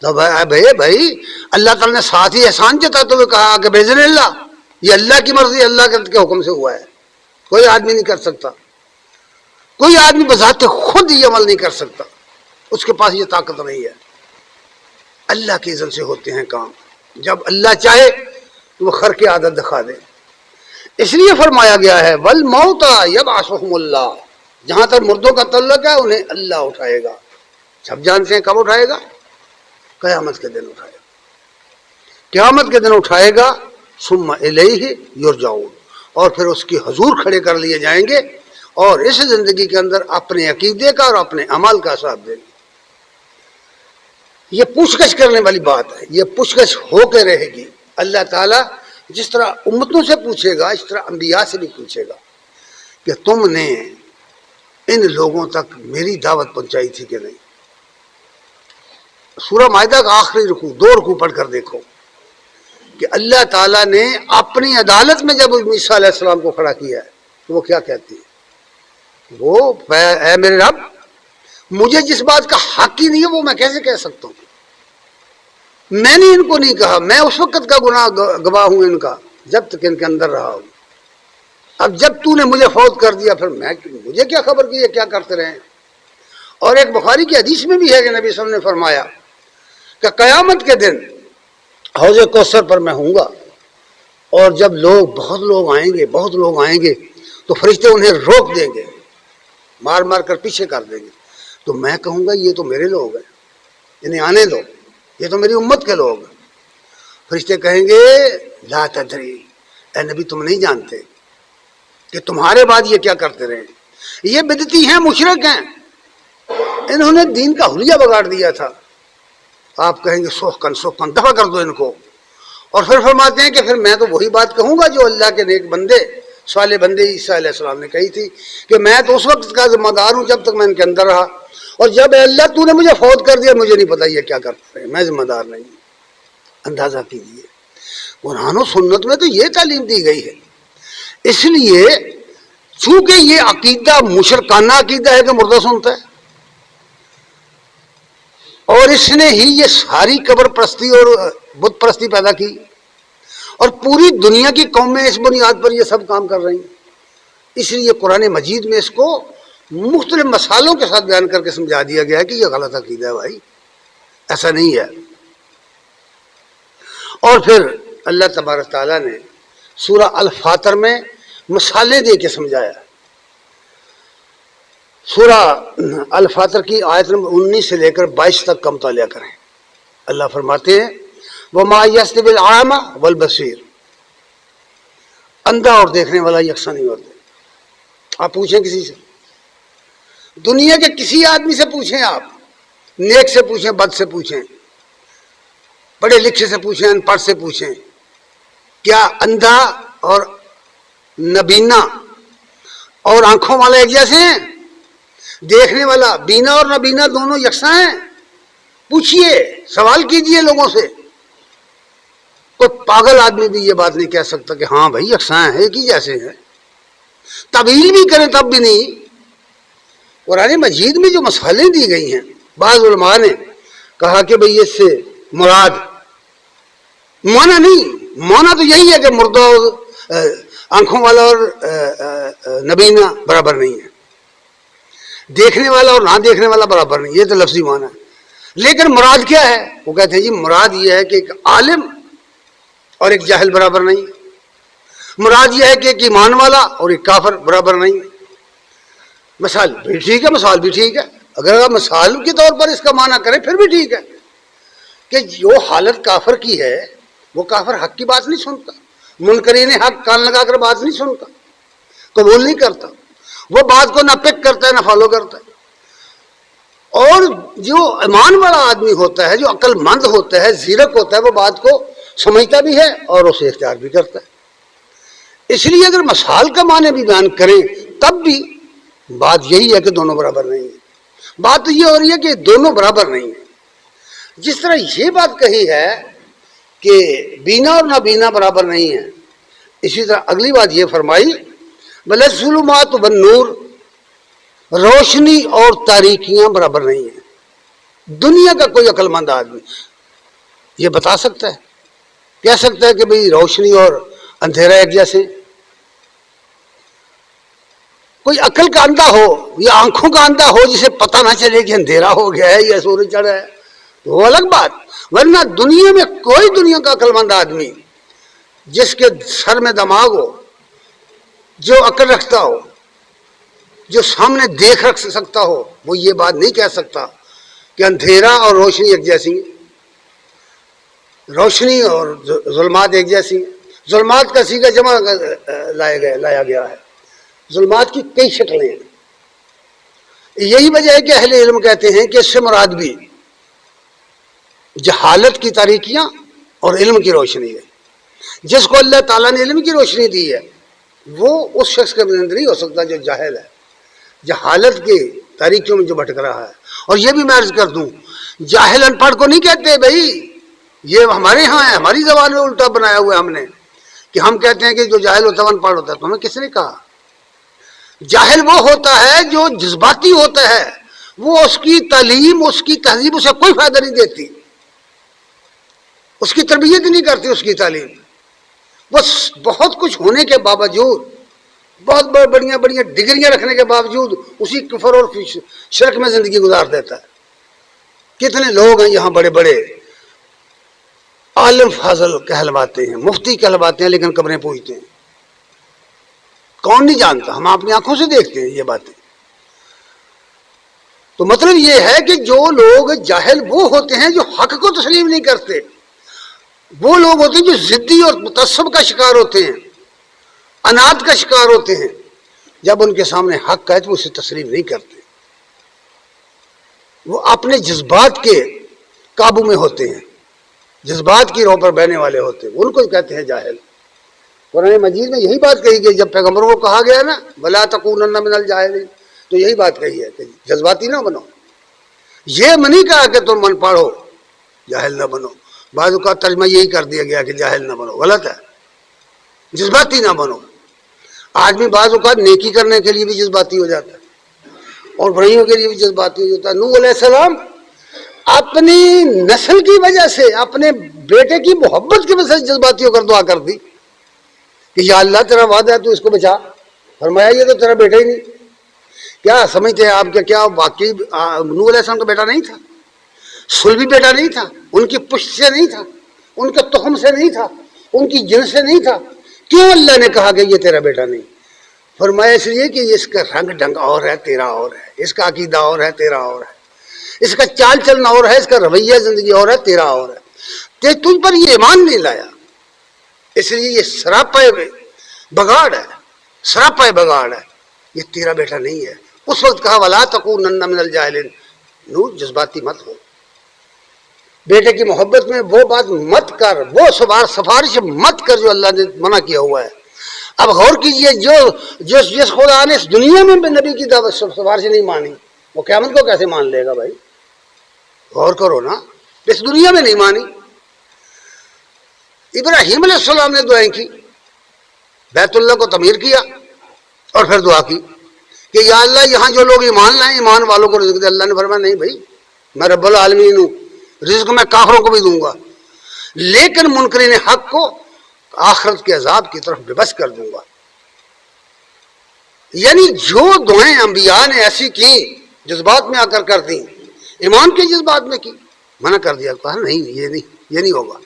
تو بھائی اللہ تعالیٰ نے ساتھ ہی احسان جتاتے ہوئے کہا کہ بِإِذْنِ اللہ، یہ اللہ کی مرضی، اللہ کے حکم سے ہوا ہے، کوئی آدمی نہیں کر سکتا. کوئی آدمی بذات خود یہ عمل نہیں کر سکتا، اس کے پاس یہ طاقت نہیں ہے. اللہ کی اذن سے ہوتے ہیں کام. جب اللہ چاہے تو وہ خر کی عادت دکھا دے. اس لیے فرمایا گیا ہے وَالْمَوْتَى يَبْعَثُهُمُ اللَّهُ، جہاں تک مردوں کا تعلق ہے انہیں اللہ اٹھائے گا. سب جانتے ہیں کب اٹھائے گا؟ قیامت کے دن اٹھائے گا. قیامت کے دن اٹھائے گا. ثُمَّ إِلَيْهِ يُرْجَعُونَ، اور پھر اس کی حضور کھڑے کر لیے جائیں گے اور اس زندگی کے اندر اپنے عقیدے کا اور اپنے عمل کا حساب دیں گے. یہ پوچھ گچھ کرنے والی بات ہے، یہ پوچھ گچھ ہو کے رہے گی. اللہ تعالیٰ جس طرح امتوں سے پوچھے گا اس طرح انبیاء سے بھی پوچھے گا کہ تم نے ان لوگوں تک میری دعوت پہنچائی تھی کہ نہیں. سورہ مائدہ کا آخری رکوع، 2 رکوع پڑھ کر دیکھو کہ اللہ تعالیٰ نے اپنی عدالت میں جب عیسیٰ علیہ السلام کو کھڑا کیا ہے تو وہ کیا کہتی ہے؟ وہ اے میرے رب، مجھے جس بات کا حق ہی نہیں ہے وہ میں کیسے کہہ سکتا ہوں؟ میں نے ان کو نہیں کہا، میں اس وقت کا گناہ گواہ ہوں ان کا جب تک ان کے اندر رہا ہوں۔ اب جب تو نے مجھے فوت کر دیا، پھر مجھے کیا خبر کہ یہ کیا کرتے رہے ہیں؟ اور ایک بخاری کی حدیث میں بھی ہے کہ نبی صلی اللہ علیہ وسلم نے فرمایا کہ قیامت کے دن حوض کوثر پر میں ہوں گا، اور جب بہت لوگ آئیں گے تو فرشتے انہیں روک دیں گے، مار مار کر پیچھے کر دیں گے، تو میں کہوں گا یہ تو میرے لوگ ہیں، انہیں آنے دو، یہ تو میری امت کے لوگ ہیں۔ فرشتے کہیں گے لا تدری، اے نبی تم نہیں جانتے کہ تمہارے بعد یہ کیا کرتے رہے، یہ بدعتی ہیں، مشرک ہیں، انہوں نے دین کا حلیہ بگاڑ دیا تھا۔ آپ کہیں گے سوکن دفع کر دو ان کو، اور پھر فرماتے ہیں کہ پھر میں تو وہی بات کہوں گا جو اللہ کے نیک بندے صالح بندے عیسیٰ علیہ السلام نے کہی تھی کہ میں تو اس وقت کا ذمہ دار ہوں جب تک میں ان کے اندر رہا، اور جب اے اللہ تو نے مجھے فوت کر دیا مجھے نہیں پتا یہ کیا کرتے ہیں، میں ذمہ دار نہیں ہوں۔ اندازہ کیجیے، قرآن و سنت میں تو یہ تعلیم دی گئی ہے۔ اس لیے چونکہ یہ عقیدہ مشرکانہ عقیدہ ہے کہ مردہ سنتا ہے، اور اس نے ہی یہ ساری قبر پرستی اور بت پرستی پیدا کی، اور پوری دنیا کی قومیں اس بنیاد پر یہ سب کام کر رہی ہیں۔ اس لیے قرآن مجید میں اس کو مختلف مثالوں کے ساتھ بیان کر کے سمجھا دیا گیا ہے کہ یہ غلط عقیدہ ہے بھائی، ایسا نہیں ہے۔ اور پھر اللہ تبارک تعالیٰ نے سورہ الفاتر میں مثالیں دے کے سمجھایا۔ سورہ الفاتر کی آیت نمبر 19 سے لے کر 22 تک کا مطالعہ کریں۔ اللہ فرماتے ہیں وَمَا يَسْتَوِي الْأَعْمَى وَالْبَصِيرُ، اندھا اور دیکھنے والا یکساں نہیں ہوتے۔ آپ پوچھیں کسی سے، دنیا کے کسی آدمی سے پوچھیں، آپ نیک سے پوچھیں، بد سے پوچھیں، پڑھے لکھے سے پوچھیں، ان پڑھ سے پوچھیں، کیا اندھا اور نبینا اور آنکھوں والا ایک جیسے ہیں؟ دیکھنے والا بینا اور نبینا دونوں یکساں ہیں؟ پوچھئے، سوال کیجئے لوگوں سے۔ کوئی پاگل آدمی بھی یہ بات نہیں کہہ سکتا کہ ہاں بھائی یکساں ہیں، ایک ہی جیسے ہیں۔ تعویل بھی کریں تب بھی نہیں۔ قرآن مجید میں جو مسئلے دی گئی ہیں، بعض علماء نے کہا کہ بھئی اس سے مراد مانا نہیں، مانا تو یہی ہے کہ مردہ اور آنکھوں والا اور نبینا برابر نہیں ہے، دیکھنے والا اور نہ دیکھنے والا برابر نہیں، یہ تو لفظی معنی ہے۔ لیکن مراد کیا ہے؟ وہ کہتے ہیں جی مراد یہ ہے کہ ایک عالم اور ایک جاہل برابر نہیں، مراد یہ ہے کہ ایک ایمان والا اور ایک کافر برابر نہیں۔ مثال بھی ٹھیک ہے، مثال بھی ٹھیک ہے، اگر آپ مثال کے طور پر اس کا معنی کریں پھر بھی ٹھیک ہے کہ جو حالت کافر کی ہے وہ کافر حق کی بات نہیں سنتا، منکرین حق کان لگا کر بات نہیں سنتا، قبول نہیں کرتا، وہ بات کو نہ پک کرتا ہے نہ فالو کرتا ہے۔ اور جو ایمان والا آدمی ہوتا ہے، جو عقل مند ہوتا ہے، زیرک ہوتا ہے، وہ بات کو سمجھتا بھی ہے اور اسے اختیار بھی کرتا ہے۔ اس لیے اگر مثال کا معنی بھی بیان کریں تب بھی بات یہی ہے کہ دونوں برابر نہیں ہیں۔ بات تو یہ ہو رہی ہے کہ دونوں برابر نہیں ہیں۔ جس طرح یہ بات کہی ہے کہ بینا اور نابینا برابر نہیں ہیں، اسی طرح اگلی بات یہ فرمائی بل الظلمات والنور، روشنی اور تاریکیاں برابر نہیں ہیں۔ دنیا کا کوئی عقل مند آدمی یہ بتا سکتا ہے، کہہ سکتا ہے کہ بھئی روشنی اور اندھیرا ایک جیسے؟ کوئی عقل کا اندھا ہو یا آنکھوں کا اندھا ہو جسے پتہ نہ چلے کہ اندھیرا ہو گیا ہے یا سورج چڑھا ہے تو وہ الگ بات، ورنہ دنیا میں کوئی دنیا کا عقل مند آدمی جس کے سر میں دماغ ہو، جو عقل رکھتا ہو، جو سامنے دیکھ رکھ سکتا ہو، وہ یہ بات نہیں کہہ سکتا کہ اندھیرا اور روشنی ایک جیسی ہیں، روشنی اور ظلمات ایک جیسی ہیں۔ ظلمات کا صیغہ جمع لایا گیا ہے، ظلمات کی کئی شکلیں ہیں۔ یہی وجہ ہے کہ اہل علم کہتے ہیں کہ اس سے مراد بھی جہالت کی تاریکیاں اور علم کی روشنی ہے۔ جس کو اللہ تعالیٰ نے علم کی روشنی دی ہے وہ اس شخص کے اندر نہیں ہو سکتا جو جاہل ہے، جہالت کی تاریکیوں میں جو بھٹک رہا ہے۔ اور یہ بھی میں عرض کر دوں، جاہل ان پڑھ کو نہیں کہتے بھائی، یہ ہمارے ہاں ہے، ہماری زبان میں الٹا بنایا ہوا ہے ہم نے، کہ ہم کہتے ہیں کہ جو جاہل ہوتا ہے ان پڑھ ہوتا ہے۔ تو ہمیں کس نے کہا؟ جاہل وہ ہوتا ہے جو جذباتی ہوتا ہے، وہ اس کی تعلیم، اس کی تہذیب اسے کوئی فائدہ نہیں دیتی، اس کی تربیت نہیں کرتی اس کی تعلیم. بس بہت کچھ ہونے کے باوجود، بہت بڑی بڑی ڈگریاں رکھنے کے باوجود اسی کفر اور شرک میں زندگی گزار دیتا ہے. کتنے لوگ ہیں یہاں بڑے بڑے عالم فاضل کہلواتے ہیں، مفتی کہلواتے ہیں، لیکن قبریں پوجتے ہیں. کون نہیں جانتا، ہم اپنی آنکھوں سے دیکھتے ہیں یہ باتیں. تو مطلب یہ ہے کہ جو لوگ جاہل وہ ہوتے ہیں جو حق کو تسلیم نہیں کرتے، وہ لوگ ہوتے ہیں جو ضدی اور متعصب کا شکار ہوتے ہیں، انات کا شکار ہوتے ہیں. جب ان کے سامنے حق ہے تو وہ اسے تسلیم نہیں کرتے، وہ اپنے جذبات کے قابو میں ہوتے ہیں، جذبات کی راہ پر بہنے والے ہوتے ہیں، ان کو کہتے ہیں جاہل. قرآن مجید میں یہی بات کہی گئی، جب پیغمبروں کو کہا گیا نا وَلَا تَكُونَنَّ مِنَ الْجَاهِلِينَ، تو یہی بات کہی ہے کہ جذباتی نہ بنو. یہ نہیں کہا کہ تم من پڑھو جاہل نہ بنو. بعض اوقات ترجمہ یہی کر دیا گیا کہ جاہل نہ بنو، غلط ہے. جذباتی نہ بنو. آدمی بعض اوقات نیکی کرنے کے لیے بھی جذباتی ہو جاتا ہے اور برائیوں کے لیے بھی جذباتی ہو جاتا ہے. نوح علیہ السلام اپنی نسل کی وجہ سے، اپنے بیٹے کی محبت کی وجہ سے جذباتی ہو کر دعا کر دی کہ یا اللہ تیرا وعدہ ہے تو اس کو بچا. فرمایا یہ تو تیرا بیٹا ہی نہیں. کیا سمجھتے ہیں آپ کہ کیا واقعی نوح علیہ السلام کا بیٹا نہیں تھا؟ سلبی بیٹا نہیں تھا؟ ان کی پشت سے نہیں تھا؟ ان کے تخم سے نہیں تھا؟ ان کی جن سے نہیں تھا؟ کیوں اللہ نے کہا کہ یہ تیرا بیٹا نہیں؟ فرمایا اس لیے کہ اس کا رنگ ڈھنگ اور ہے، تیرا اور ہے. اس کا عقیدہ اور ہے، تیرا اور ہے. اس کا چال چلنا اور ہے، اس کا رویہ زندگی اور ہے، تیرا اور ہے. تجھ پر یہ ایمان نہیں لایا، اس لیے یہ سراپا بگاڑ ہے، سراپا بگاڑ ہے. یہ تیرا بیٹا نہیں ہے. اس وقت کہا وَلَا تَكُونَنَّ مِنَ الْجَاهِلِينَ. نو جذباتی مت ہو، بیٹے کی محبت میں وہ بات مت کر، وہ سفارش مت کر جو اللہ نے منع کیا ہوا ہے. اب غور کیجئے، جس خدا نے اس دنیا میں نبی کی دعوت سفارش نہیں مانی، وہ قیامت کو کیسے مان لے گا بھائی؟ غور کرو نا، اس دنیا میں نہیں مانی. ابراہیم علیہ السلام نے دعائیں کی، بیت اللہ کو تعمیر کیا اور پھر دعا کی کہ یا اللہ یہاں جو لوگ ایمان لائیں ایمان والوں کو رزق دے. اللہ نے فرمایا نہیں بھائی، میں رب العالمین ہوں، رزق میں کافروں کو بھی دوں گا، لیکن منکرین حق کو آخرت کے عذاب کی طرف بے بس کر دوں گا. یعنی جو دعائیں انبیاء نے ایسی کی جذبات میں آ کر کر دیں، ایمان کے جذبات میں کی، منع کر دیا، کہا نہیں یہ نہیں ہوگا.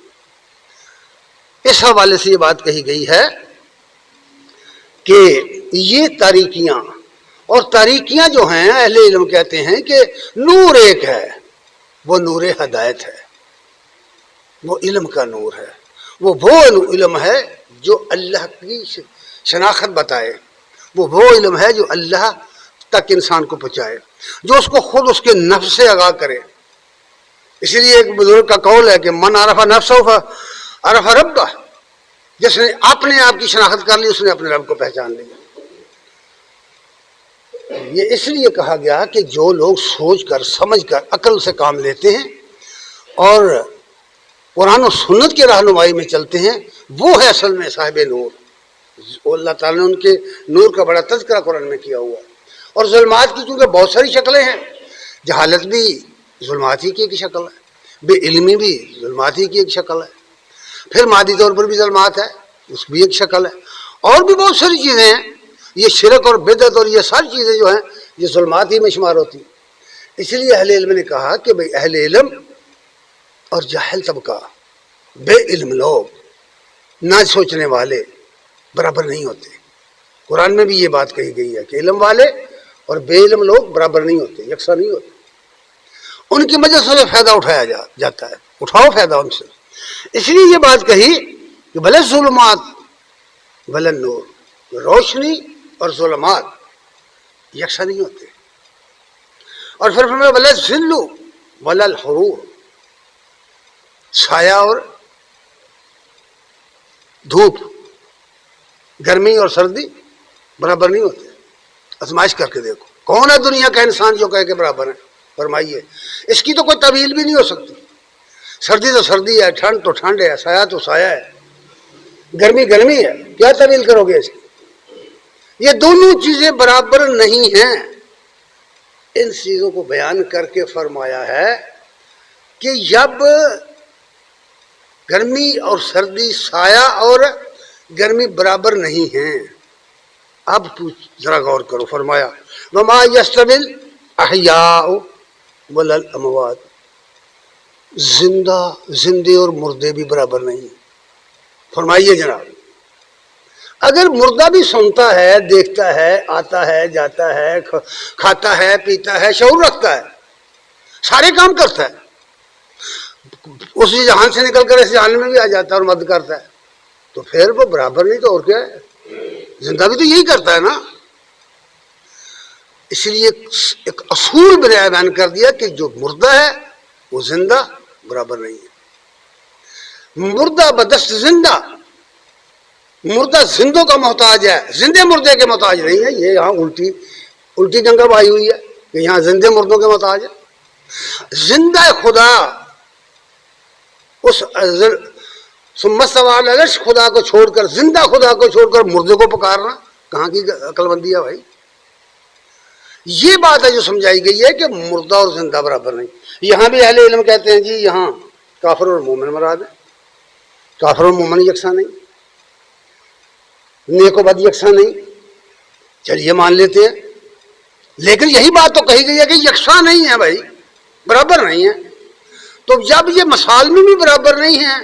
اس حوالے سے یہ بات کہی گئی ہے کہ یہ تاریکیاں، اور تاریکیاں جو ہیں اہل علم کہتے ہیں کہ نور ایک ہے، وہ نور ہدایت ہے، وہ علم کا نور ہے. وہ علم ہے جو اللہ کی شناخت بتائے، وہ علم ہے جو اللہ تک انسان کو پہنچائے، جو اس کو خود اس کے نفس سے آگاہ کرے. اسی لیے ایک بزرگ کا قول ہے کہ من عرف نفسہ عرف ربہ، جس نے اپنے آپ کی شناخت کر لی اس نے اپنے رب کو پہچان لیا. یہ اس لیے کہا گیا کہ جو لوگ سوچ کر سمجھ کر عقل سے کام لیتے ہیں اور قرآن و سنت کی رہنمائی میں چلتے ہیں، وہ ہے اصل میں صاحب نور. اللہ تعالیٰ نے ان کے نور کا بڑا تذکرہ قرآن میں کیا ہوا ہے. اور ظلمات کی چونکہ بہت ساری شکلیں ہیں، جہالت بھی ظلمات ہی کی ایک شکل ہے، بے علمی بھی ظلمات ہی کی ایک شکل ہے، پھر مادی طور پر بھی ظلمات ہے، اس کی بھی ایک شکل ہے، اور بھی بہت ساری چیزیں ہیں. یہ شرک اور بدعت اور یہ ساری چیزیں جو ہیں یہ ظلمات ہی میں شمار ہوتی ہیں. اس لیے اہل علم نے کہا کہ بھئی اہل علم اور جاہل طبقہ، بے علم لوگ، نہ سوچنے والے برابر نہیں ہوتے. قرآن میں بھی یہ بات کہی گئی ہے کہ علم والے اور بے علم لوگ برابر نہیں ہوتے، یکساں نہیں ہوتے. ان کی مجلس سے فائدہ اٹھایا جاتا ہے، اٹھاؤ فائدہ ان سے. اس لیے یہ بات کہی کہ بھلے ظلمات بھلے نور، روشنی اور ظلمات یکساں نہیں ہوتے. اور پھر فرمایا بھلے ذل ولا الحرور، سایہ اور دھوپ، گرمی اور سردی برابر نہیں ہوتے. آزمائش کر کے دیکھو، کون ہے دنیا کا انسان جو کہے کہ برابر ہے؟ فرمائیے. اس کی تو کوئی تعویل بھی نہیں ہو سکتی. سردی تو سردی ہے، ٹھنڈ تو ٹھنڈ ہے، سایہ تو سایہ ہے، گرمی گرمی ہے، کیا تعویل کرو گے اس کی؟ یہ دونوں چیزیں برابر نہیں ہیں. ان چیزوں کو بیان کر کے فرمایا ہے کہ جب گرمی اور سردی، سایہ اور گرمی برابر نہیں ہیں. اب تو ذرا غور کرو، فرمایا وما یستوی الاحیاء ولا الاموات، زندے اور مردے بھی برابر نہیں ہیں. فرمائیے جناب، اگر مردہ بھی سنتا ہے، دیکھتا ہے، آتا ہے، جاتا ہے، کھاتا ہے، پیتا ہے، شعور رکھتا ہے، سارے کام کرتا ہے، اسی جہان سے نکل کر اس جہان میں بھی آ جاتا ہے اور مدد کرتا ہے، تو پھر وہ برابر نہیں تو اور کیا ہے؟ زندہ بھی تو یہی کرتا ہے نا. اس لیے ایک اصول بیان کر دیا کہ جو مردہ ہے وہ زندہ برابر نہیں ہے. مردہ بدست زندہ، مردہ زندوں کا محتاج ہے، زندے مردے کے محتاج نہیں ہے. یہ یہاں الٹی جنگہ آئی ہوئی ہے کہ یہاں زندے مردوں کے محتاج ہے. زندہ خدا اس سمسوالش خدا کو چھوڑ کر، زندہ خدا کو چھوڑ کر مردے کو پکارنا کہاں کی عقل بندی ہے بھائی؟ یہ بات ہے جو سمجھائی گئی ہے کہ مردہ اور زندہ برابر نہیں. یہاں بھی اہل علم کہتے ہیں جی یہاں کافر اور مومن مراد ہے. کافر اور مومن یکساں نہیں، نیک و بد یکساں نہیں. چلیے مان لیتے ہیں، لیکن یہی بات تو کہی گئی ہے کہ یکساں نہیں ہے بھائی، برابر نہیں ہے. تو جب یہ مثال میں بھی برابر نہیں ہے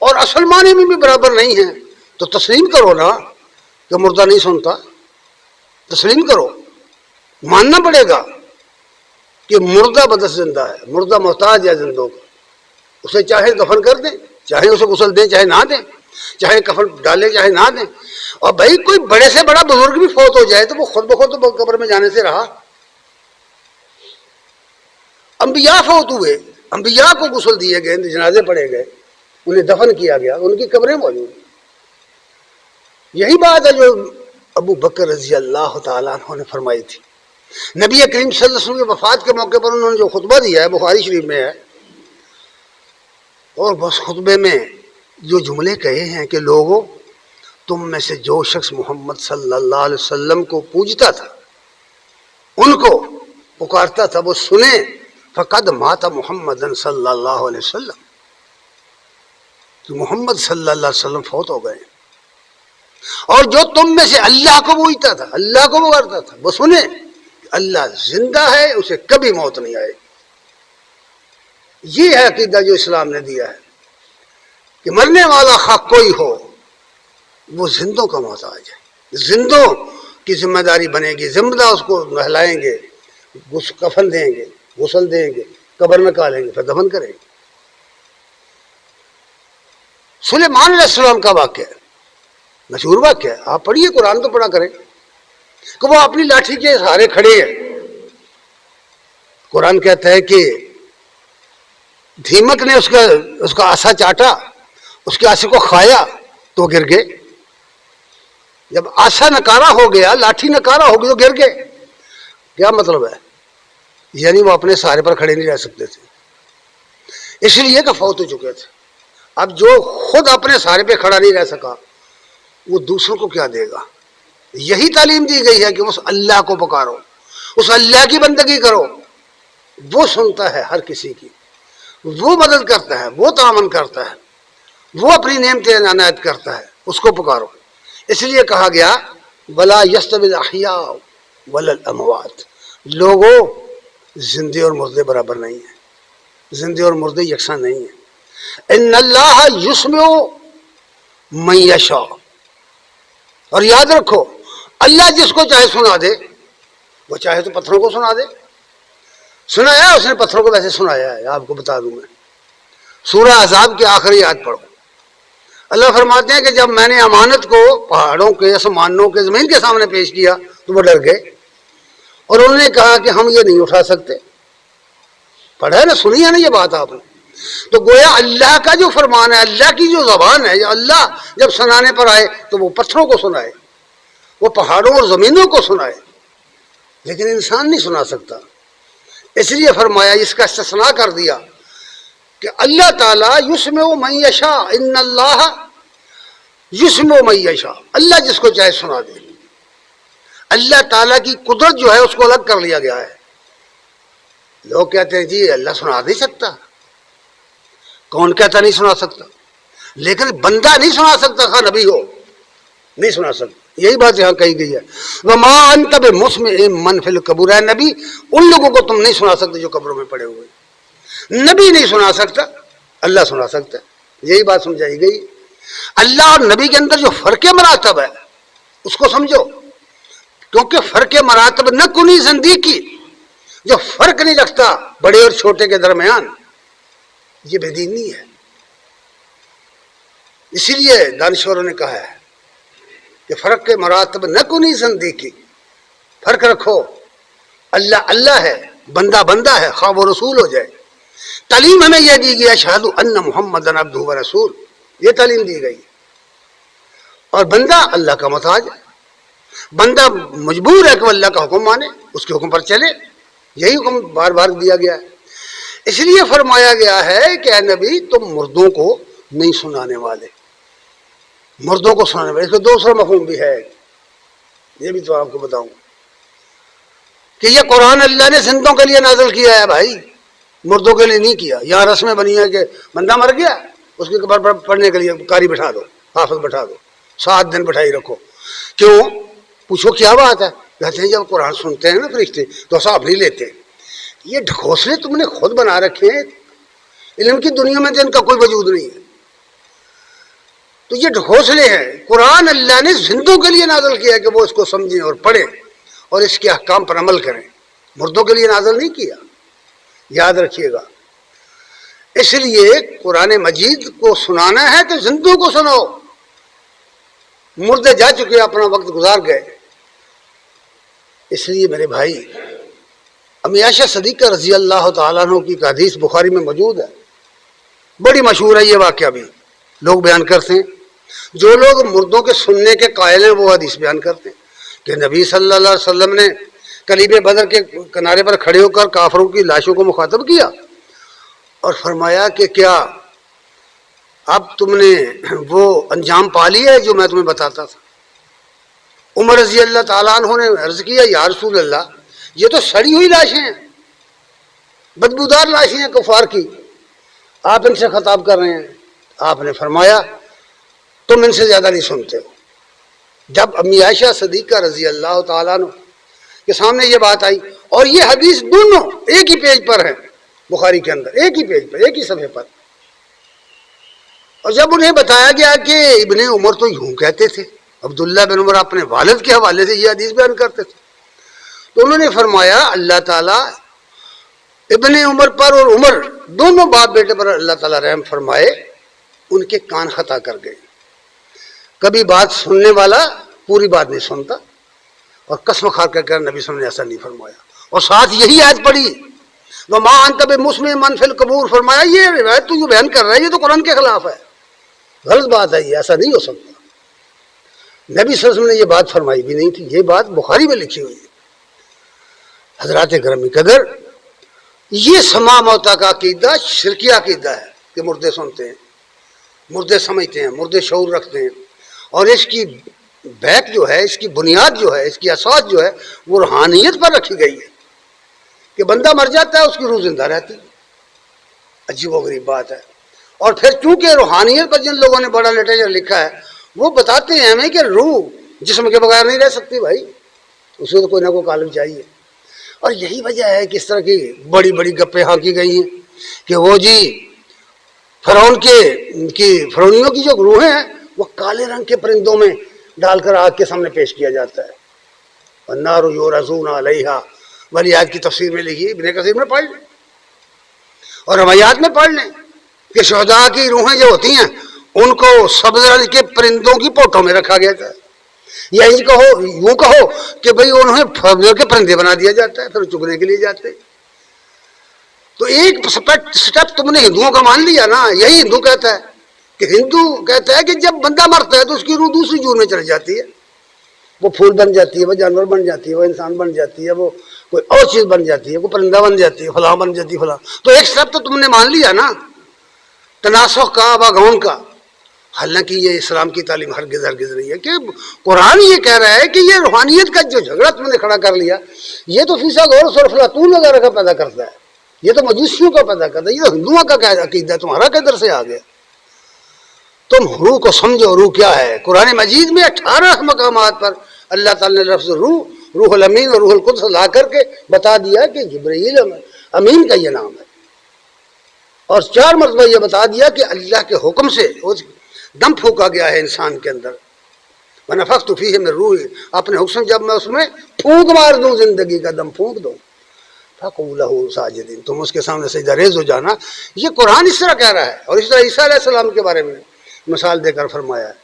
اور اصل معنی میں بھی برابر نہیں ہے تو تسلیم کرو نا کہ مردہ نہیں سنتا. تسلیم کرو، ماننا پڑے گا کہ مردہ بدس زندہ ہے، مردہ محتاج ہے زندوں کا. اسے چاہے دفن کر دیں، چاہے اسے غسل دیں چاہے نہ دیں، چاہے کفن ڈالیں چاہے نہ دیں. اور بھائی کوئی بڑے سے بڑا بزرگ بھی فوت ہو جائے تو وہ خود بخود تو قبر میں جانے سے رہا. انبیاء فوت ہوئے، انبیاء کو غسل دیے گئے، جنازے پڑے گئے، انہیں دفن کیا گیا، ان کی قبریں موجود ہیں. یہی بات ہے جو ابو بکر رضی اللہ تعالیٰ عنہ نے فرمائی تھی. نبی کریم صلی اللہ علیہ وسلم کے وفات کے موقع پر انہوں نے جو خطبہ دیا ہے بخاری شریف میں ہے، اور بس خطبے میں جو جملے کہے ہیں کہ لوگوں، تم میں سے جو شخص محمد صلی اللہ علیہ وسلم کو پوجتا تھا، ان کو پکارتا تھا، وہ سنیں فقد مات محمد صلی اللہ علیہ وسلم، کہ محمد صلی اللہ علیہ وسلم فوت ہو گئے. اور جو تم میں سے اللہ کو پوجتا تھا، اللہ کو پکارتا تھا، وہ سنیں اللہ زندہ ہے، اسے کبھی موت نہیں آئے. یہ ہے عقیدہ جو اسلام نے دیا ہے کہ مرنے والا خواہ کوئی ہو وہ زندوں کا محتاج ہے. زندوں کی ذمہ داری بنے گی، زندہ اس کو نہلائیں گے، کفن دیں گے، غسل دیں گے، قبر میں نکالیں گے، پھر دفن کریں گے. سلیمان علیہ السلام کا واقعہ ہے، مشہور واقعہ ہے، آپ پڑھیے، قرآن تو پڑھا کریں، کہ وہ اپنی لاٹھی کے سہارے کھڑے ہیں. قرآن کہتا ہے کہ دھیمک نے اس کا آسا چاٹا، اس کے آسے کو کھایا تو گر گئے. جب آسا نکارا ہو گیا، لاٹھی نکارا ہو گئی تو گر گئے. کیا مطلب ہے؟ یعنی وہ اپنے سہارے پر کھڑے نہیں رہ سکتے تھے، اس لیے کہ فوت ہو چکے تھے. اب جو خود اپنے سہارے پہ کھڑا نہیں رہ سکا وہ دوسروں کو کیا دے گا؟ یہی تعلیم دی گئی ہے کہ اس اللہ کو پکارو، اس اللہ کی بندگی کرو. وہ سنتا ہے ہر کسی کی، وہ مدد کرتا ہے، وہ تعاون کرتا ہے، وہ اپنی نعمتیں عنایت کرتا ہے، اس کو پکارو. اس لیے کہا گیا ولا یستوی الاحیاء ولا الاموات، لوگوں زندے اور مردے برابر نہیں ہیں، زندے اور مردے یکساں نہیں ہیں. ان اللہ یسمع من یشاء، اور یاد رکھو اللہ جس کو چاہے سنا دے، وہ چاہے تو پتھروں کو سنا دے. سنایا اس نے پتھروں کو، ویسے سنایا ہے. آپ کو بتا دوں میں، سورہ احزاب کی آخری آیت پڑھو. اللہ فرماتے ہیں کہ جب میں نے امانت کو پہاڑوں کے، آسمانوں کے، زمین کے سامنے پیش کیا تو وہ ڈر گئے اور انہوں نے کہا کہ ہم یہ نہیں اٹھا سکتے. پڑھا ہے نا، سنی ہے نا یہ بات آپ نے. تو گویا اللہ کا جو فرمان ہے، اللہ کی جو زبان ہے، یا اللہ جب سنانے پر آئے تو وہ پتھروں کو سنائے، وہ پہاڑوں اور زمینوں کو سنائے، لیکن انسان نہیں سنا سکتا. اس لیے فرمایا، اس کا استثناء کر دیا کہ اللہ تعالیٰ یسمع من یشاء، ان اللہ یسمع من یشاء، اللہ جس کو چاہے سنا دے. اللہ تعالیٰ کی قدرت جو ہے اس کو الگ کر لیا گیا ہے لوگ کہتے ہیں جی اللہ سنا نہیں سکتا. کون کہتا نہیں سنا سکتا؟ لیکن بندہ نہیں سنا سکتا، خواہ نبی ہو نہیں سنا سکتا. یہی بات یہاں کہی گئی ہے، وما انت بمسمع من فی القبور. ہے نبی ان لوگوں کو تم نہیں سنا سکتے جو قبروں میں پڑے ہوئے. نبی نہیں سنا سکتا، اللہ سنا سکتا ہے. یہی بات سمجھائی گئی. اللہ اور نبی کے اندر جو فرق مراتب ہے اس کو سمجھو، کیونکہ فرق مراتب نہ کنی زندگی، جو فرق نہیں رکھتا بڑے اور چھوٹے کے درمیان، یہ بے دینی ہے. اسی لیے دانشوروں نے کہا ہے کہ فرق کے مراتب نہ کنی زندگی، فرق رکھو. اللہ اللہ ہے، بندہ بندہ ہے، خواہ وہ رسول ہو جائے. تعلیم ہمیں یہ دی گئی اشہد ان محمد عبدہ و رسول، یہ تعلیم دی گئی. اور بندہ اللہ کا محتاج ہے، بندہ مجبور ہے کہ وہ اللہ کا حکم مانے، اس کے حکم پر چلے. یہی حکم بار بار دیا گیا ہے. اس لیے فرمایا گیا ہے کہ اے نبی تم مردوں کو نہیں سنانے والے، مردوں کو سنانے والے. اس کا دوسرا مفہوم بھی ہے، یہ بھی تو آپ کو بتاؤں کہ یہ قرآن اللہ نے زندوں کے لیے نازل کیا ہے بھائی، مردوں کے لیے نہیں کیا. یہاں رسمیں بنی ہیں کہ بندہ مر گیا اس کی قبر پڑھنے کے لیے قاری بٹھا دو، حافظ بٹھا دو، 7 دن بٹھائی رکھو. کیوں؟ پوچھو کیا بات ہے؟ کہتے ہیں جب قرآن سنتے ہیں نا فرشتے تو حساب نہیں لیتے. یہ ڈھکوسلے تم نے خود بنا رکھے ہیں، علم کی دنیا میں تو ان کا کوئی وجود نہیں ہے. تو یہ ڈھکوسلے ہیں. قرآن اللہ نے زندوں کے لیے نازل کیا ہے کہ وہ اس کو سمجھیں اور پڑھیں اور اس کے احکام پر عمل کریں. مردوں کے لیے نازل نہیں کیا، یاد رکھیے گا. اس لیے قرآن مجید کو سنانا ہے تو زندوں کو سناؤ. مردے جا چکے، اپنا وقت گزار گئے. اس لیے میرے بھائی، امی عائشہ صدیقہ رضی اللہ تعالیٰ عنہ کی حدیث بخاری میں موجود ہے، بڑی مشہور ہے. یہ واقعہ بھی لوگ بیان کرتے ہیں. جو لوگ مردوں کے سننے کے قائل ہیں وہ حدیث بیان کرتے ہیں کہ نبی صلی اللہ علیہ وسلم نے کلیب بدر کے کنارے پر کھڑے ہو کر کافروں کی لاشوں کو مخاطب کیا اور فرمایا کہ کیا اب تم نے وہ انجام پا لیا ہے جو میں تمہیں بتاتا تھا؟ عمر رضی اللہ تعالیٰ عنہ نے عرض کیا یا رسول اللہ یہ تو سڑی ہوئی لاشیں ہیں، بدبودار لاشیں ہیں کفار کی، آپ ان سے خطاب کر رہے ہیں. آپ نے فرمایا تم ان سے زیادہ نہیں سنتے ہو. جب امی عائشہ صدیقہ رضی اللہ تعالیٰ عنہ کے سامنے یہ بات آئی، اور یہ حدیث دونوں ایک ہی پیج پر ہیں بخاری کے اندر، ایک ہی پیج پر، ایک ہی صفحے پر. اور جب انہیں بتایا گیا کہ ابن عمر تو یوں کہتے تھے، عبداللہ بن عمر اپنے والد کے حوالے سے یہ حدیث بیان کرتے تھے، تو انہوں نے فرمایا اللہ تعالیٰ ابن عمر پر اور عمر دونوں باپ بیٹے پر اللہ تعالیٰ رحم فرمائے، ان کے کان خطا کر گئے. کبھی بات سننے والا پوری بات نہیں سنتا، اور قسم کھا کر نبی صلی اللہ علیہ وسلم نے ایسا نہیں فرمایا. اور ساتھ یہی آیت پڑھی وما انت بمسمع من فی القبور، فرمایا یہ روایت تو جو بیان کر رہا ہے یہ تو قرآن کے خلاف ہے، غلط بات ہے، یہ ایسا نہیں ہو سکتا. نبی صلی اللہ علیہ وسلم نے یہ بات فرمائی بھی نہیں تھی. یہ بات بخاری میں لکھی ہوئی ہے. حضرات گرامی قدر، یہ سما موتا کا عقیدہ شرکی عقیدہ ہے کہ مردے سنتے ہیں، مردے سمجھتے ہیں، مردے شعور رکھتے ہیں. اور اس کی بیک جو ہے، اس کی بنیاد جو ہے، اس کی اساس جو ہے وہ روحانیت پر رکھی گئی ہے کہ بندہ مر جاتا ہے اس کی روح زندہ رہتی. عجیب و غریب بات ہے. اور پھر چونکہ روحانیت پر جن لوگوں نے بڑا لٹریچر لکھا ہے وہ بتاتے ہیں ہمیں کہ روح جسم کے بغیر نہیں رہ سکتی بھائی، اسے تو کوئی نہ کوئی کالم چاہیے. اور یہی وجہ ہے کہ اس طرح کی بڑی بڑی گپیں ہانکی گئی ہیں کہ وہ جی فرعونیوں کی جو روحیں ہیں وہ کالے رنگ کے پرندوں میں ڈال کر آگ کے سامنے پیش کیا جاتا ہے. النار یعرضون علیہا، والی آیت کی تفسیر میں لکھی، ابن کثیر میں پڑھ لیں اور روایات میں پڑھ لیں کہ شہداء کی روحیں جو ہوتی ہیں ان کو سبز رنگ کے پرندوں کی پوٹوں میں رکھا گیا تھا، یا یوں کہو کہ بھئی انہیں فضل کے پرندے بنا دیا جاتا ہے، پھر چگنے کے لیے جاتے ہیں. تو ایک سٹیپ تم نے ہندوؤں کا مان لیا نا. یہی ہندو کہتا ہے کہ ہندو کہتا ہے کہ جب بندہ مرتا ہے تو اس کی روح دوسری جون میں چلی جاتی ہے، وہ پھول بن جاتی ہے، وہ جانور بن جاتی ہے، وہ انسان بن جاتی ہے، وہ کوئی اور چیز بن جاتی ہے، کوئی پرندہ بن جاتی ہے، فلاں بن جاتی ہے فلاں. تو ایک سٹیپ تو تم نے مان لیا نا تناسخ کا، باغون کا. حالانکہ یہ اسلام کی تعلیم ہرگز نہیں ہے کہ قرآن یہ کہہ رہا ہے کہ یہ روحانیت کا جو جھگڑا تم نے کھڑا کر لیا یہ تو فیصد اور سرفلاتون وغیرہ کا پیدا کرتا ہے. یہ تو مجوسیوں کا پیدا کرتا ہے، یہ تو ہندوؤں کا کیا عقیدہ ہے، تمہارا کدھر سے آ گیا؟ تم روح کو سمجھو، روح کیا ہے؟ قرآن مجید میں 18 مقامات پر اللہ تعالیٰ نے لفظ روح، روح الامین اور روح القدس لا کر کے بتا دیا کہ جبرائیل امین کا یہ نام ہے، اور 4 مرتبہ یہ بتا دیا کہ اللہ کے حکم سے دم پھونکا گیا ہے انسان کے اندر، وَنَفَخْتُ فِيهِ مِن رُوحِي، اپنے حکم جب میں اس میں پھونک مار دوں، زندگی کا دم پھونک دوں، فَقُوا لَهُ سَاجِدِينَ، تم اس کے سامنے سجدہ ریز ہو جانا۔ یہ قرآن اس طرح کہہ رہا ہے، اور اس طرح عیسیٰ علیہ السلام کے بارے میں مثال دے کر فرمایا ہے۔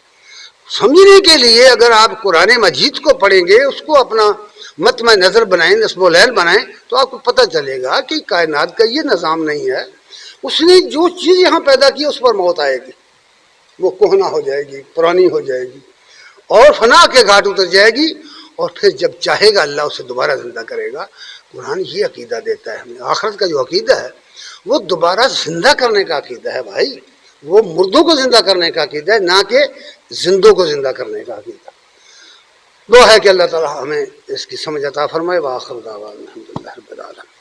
سمجھنے کے لیے اگر آپ قرآن مجید کو پڑھیں گے، اس کو اپنا مطمع نظر بنائیں، نصب العین بنائیں، تو آپ کو پتہ چلے گا کہ کائنات کا یہ نظام نہیں ہے۔ اس نے جو چیز یہاں پیدا کی اس پر موت آئے گی، وہ کہنا ہو جائے گی، پرانی ہو جائے گی، اور فنا کے گھاٹ اتر جائے گی، اور پھر جب چاہے گا اللہ اسے دوبارہ زندہ کرے گا۔ قرآن یہ عقیدہ دیتا ہے ہمیں، آخرت کا جو عقیدہ ہے وہ دوبارہ زندہ کرنے کا عقیدہ ہے بھائی، وہ مردوں کو زندہ کرنے کا عقیدہ ہے، نہ کہ زندوں کو زندہ کرنے کا عقیدہ۔ دعا ہے کہ اللہ تعالی ہمیں اس کی سمجھ عطا فرمائے۔ وآخر دعوانا الحمدللہ رب العالمین۔